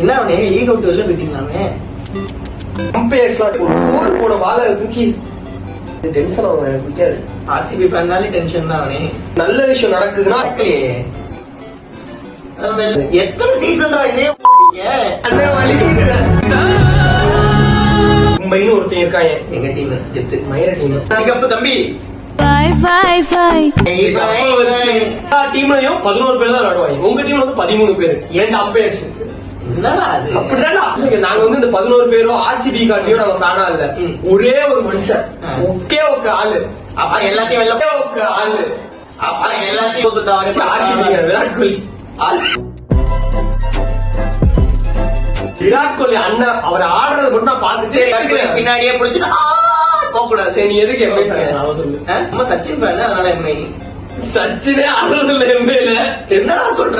என்ன அவனே league out வெளில போயிட்டீங்களாமே. போன வாழை தூக்கி டென்ஷன் ஆகும். எனக்கு பிடிக்காது. ஆர்சிபி ஃபேன்னாலே டென்ஷன் தான் அவனே. நல்ல விஷயம் நடக்குதுன்னா எத்தனை சீசன் மும்பைன்னு ஒருத்தன் இருக்காங்க. எங்க டீம் ஜெத்து மயிர டீம் சிகப்பு தம்பி. டீம்லயும் 11 பேர் தான் விளையாடுவாங்க. உங்க டீம்ல வந்து 13 பேர். 2 அம்பையர்ஸ். அப்படிதான் நாங்க வந்து இந்த 11 பேரும் ஆர்சிபி காட்டியும் நாங்க ஃபேனா இல்ல. ஒரே ஒரு மனுஷன், ஒக்கே ஒரு ஆளு, எல்லாத்தையும் ஆளு, எல்லாத்தையும் ஆர்சிபி விராட் கோலி. விராட் கோலி அண்ணன் அவர் ஆடுறது மட்டும் நான் பார்த்து பின்னாடியே புடிச்சு போக கூடாது. சரி, நீ எதுக்கு எம்ஐ சொல்லு. சச்சின் ஃபேன், அதனால எம்ஐ. சச்சினே ஆடுறது இல்ல எம்ஐல. என்னடா சொல்ற?